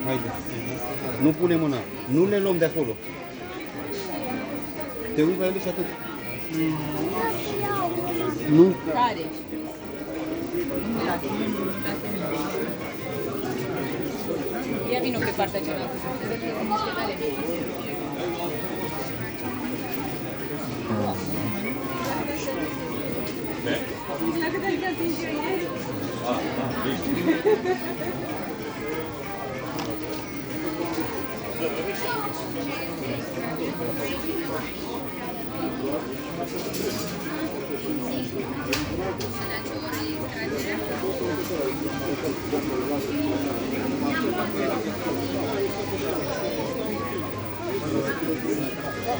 Haide. Nu pune mâna. Nu le luăm de acolo. Te uiți la ele și atât. Nu. Care? Ia vină pe partea cealaltă. Se vede că niște tale mici. Dacă te-ai uitat în jur ieri?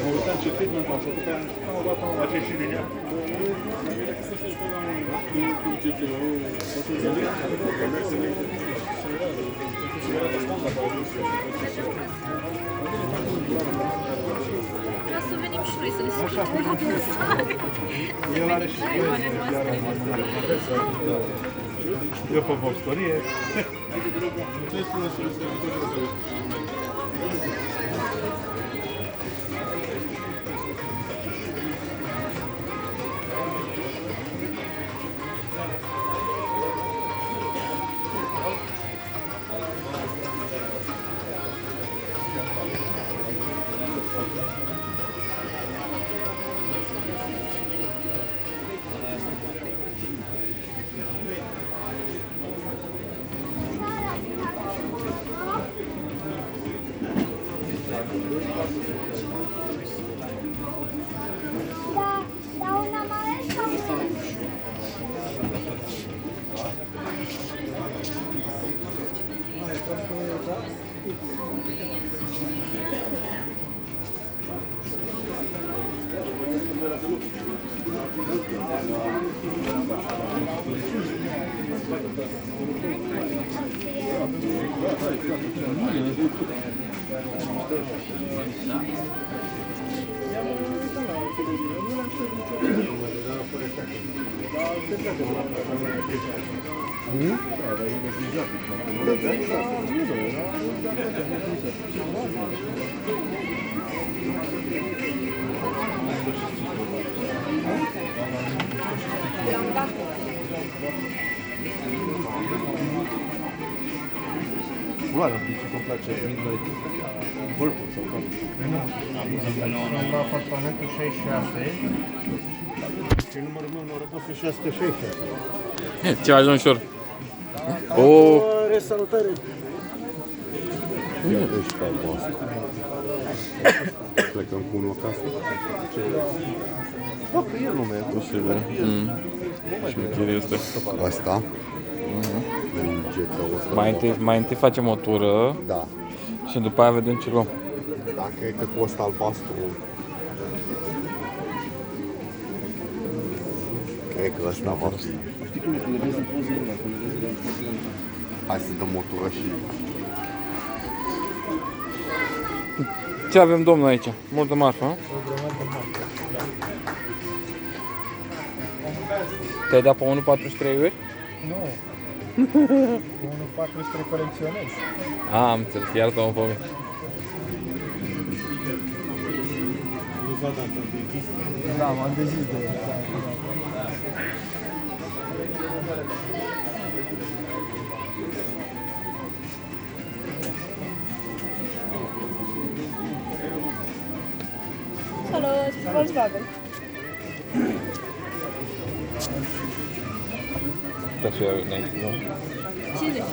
Mă uitam ce film am făcut pe aia, am luat am face și linia. Vreau să venim și noi să ne schimbăm la vânzare. El are și eu pe vopstorie. Ăla, ce-mi place, Midnight Purple sau cum? Sunt la apartamentul 66. Ce numărul meu norocos e 666. Ce ajung ușor. O. Salutare! Ia dă și calmul asta. Plecăm cu unul acasă. Bă, că el nu merg. Posibil. Șmecherie este. Asta. Mai întâi facem o tură. Da. Și după aia vedem ce luăm. Da, cred că cu ăsta albastru. Cred că ăsta va fi. Știi cum e, când le vezi în poză ăla, când le vezi în poză ăla. Hai să dăm o tură și... Ce avem, domnul, aici? Multă marfă, nu? Te-ai dat pe 1,43 ori? Nu. 1,43 colecționez. Am înțeles, iartă-mă pe mine. Da, m-am dezis de el. Salut, Volkswagen. Da, ce ai înainte, nu? 50.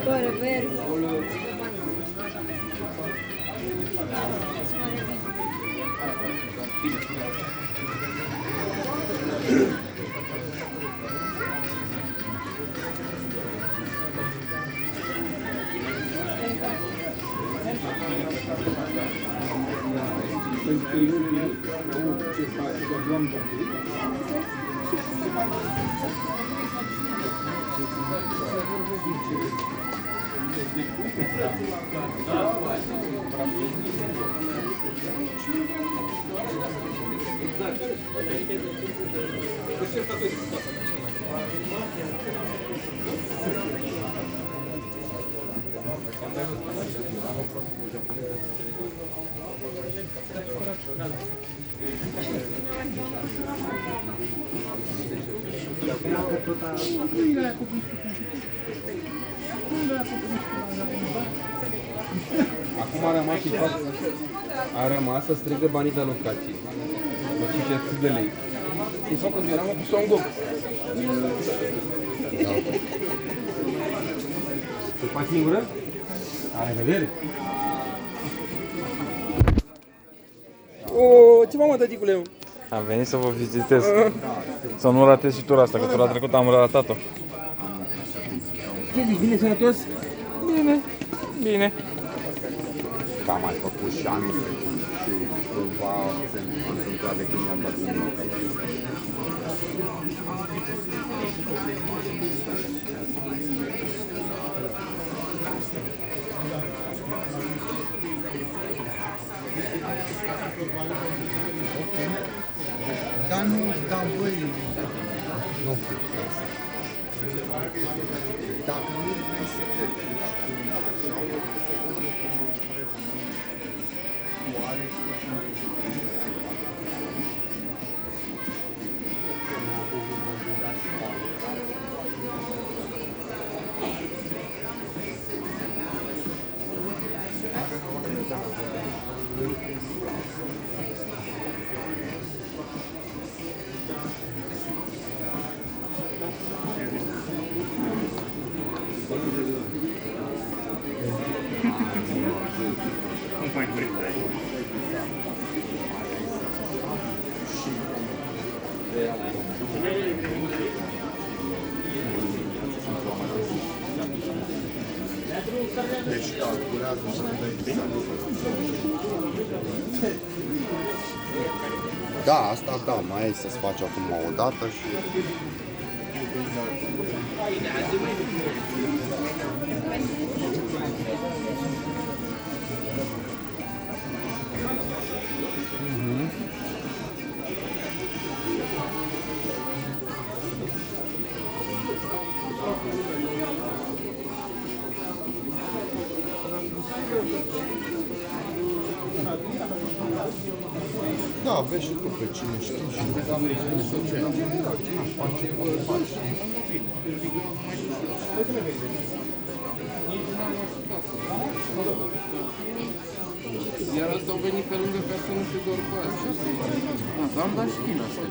Scoare verde. Acum a rămas să strigă banii de alocații. Nu știu ce 100 de lei. Să-i fac un diorama cu Son Goku. Să faci singură? La revedere! O, ce m-am tăticule? Am venit să vă vizitez. Să nu ratez și tura asta, că tura trecută am ratat-o. Ce zici, bine, sănătos? Bine, bine. Că am mai făcut și anul trecut și cumva se întâmpla de când mi-am dat un loc. Dar nu, dar băi, Nu știu. Dacă nu vrei să te duci așa, oare deci calculează să dai Da, asta da, mai ai să-ți faci acum o dată și... Da, vezi și tu pe cine știi și Iar asta au venit pe lângă ca să nu se doar cu asta. Am dat și din asta.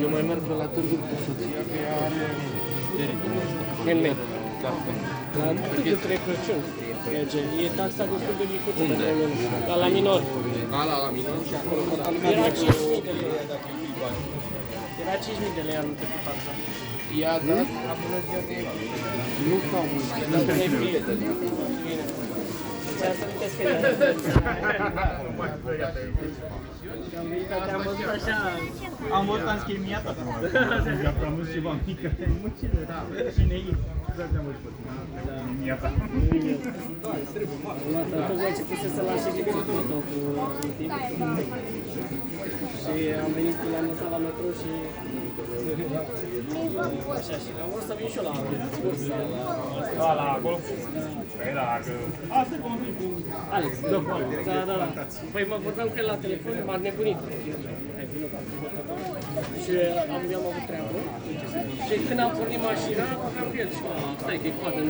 Eu mai merg pe la târgul cu soția, că ea are handmade. La târgul 3 Crăciun. E taxa destul de micuță. Unde? La minor. La minor și acolo. Era 5.000 de lei. Era 5.000 de lei anul trecut taxa. I-a dat, nu ca mult, i-a dat 3 prieteni. Bine. Ți-am să amintesc că am văzut așa... Am văzut, am schimiat acum. Am văzut ceva mică. Cine e? Exact am văzut. Schimiata. Tocmai ce fusese la ședință foto cu un timp. Și am venit când am lăsat la metro și... Așa, și am vrut să vin și eu la excurs. La acolo? Păi da, că... Asta e cum Alex, da. Păi mă vorbeam cu el la telefon, m-a nebunit. Hai, vină cu și am avut treabă. Și când am pornit mașina, aveam pe el și stai că e coadă în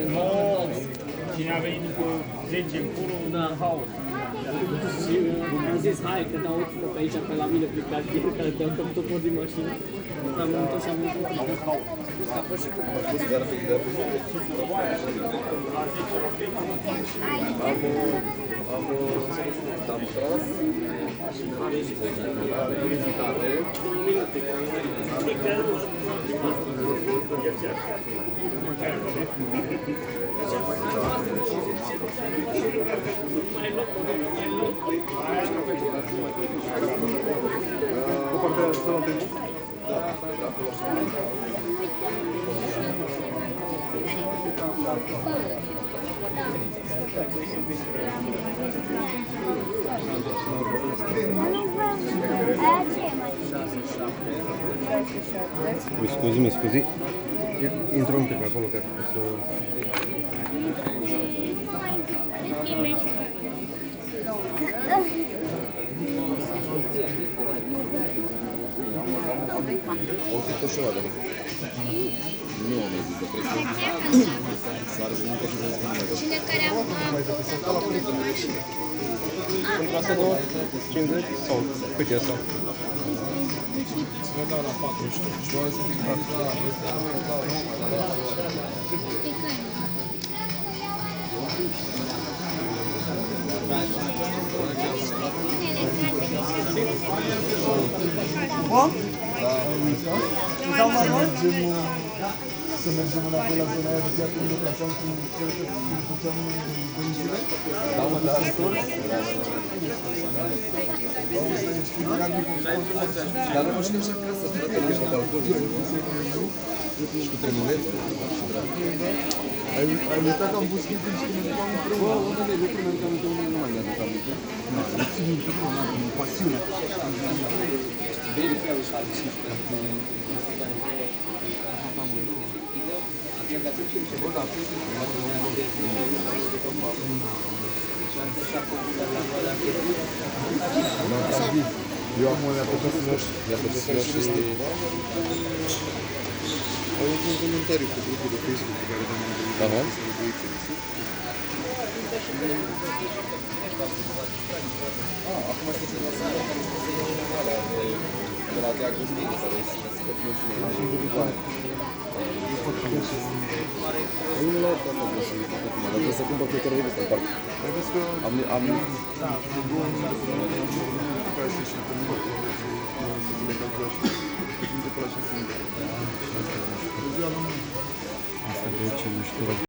cine a venit după 10 în pură, da. haos. Și am zis, hai că dau pe aici, pe la mine, pe cartier, care te-am făcut tot din mașină. Am întors și am venit. Plus că a fost și cu Am tras Cu partea de salon de Mi scuzi. Intro un pic acolo ca să... Cine care a Pentru asta 50 sau cât e asta? Să mergem înapoi la zona aia de chiar când ne plasăm cum făceam bănicile? Da, mă, da, dar nu știu așa casă, frate, nu ești la balcon. Și cu tremulețe. Ai uitat că am pus chipul și când ne ducam împreună. Bă, unde lucruri mi-am aminte, unde nu mai mi-aduc aminte. Nu țin minte, nu, cu pasiune. Eu am o neapărat să vă și au un comentariu pe grupul de Facebook pe care am întâlnit să acum știți că la de la Diagostini care se scăpnă și noi unul la altă asta vreau să mi fac acum, dar trebuie să cumpăr fiecare revistă în parc. Vedeți că am două minute până la care să ieșim pe mine să vine calculași. Minute pe la 6 minute. Asta de ce nu știu.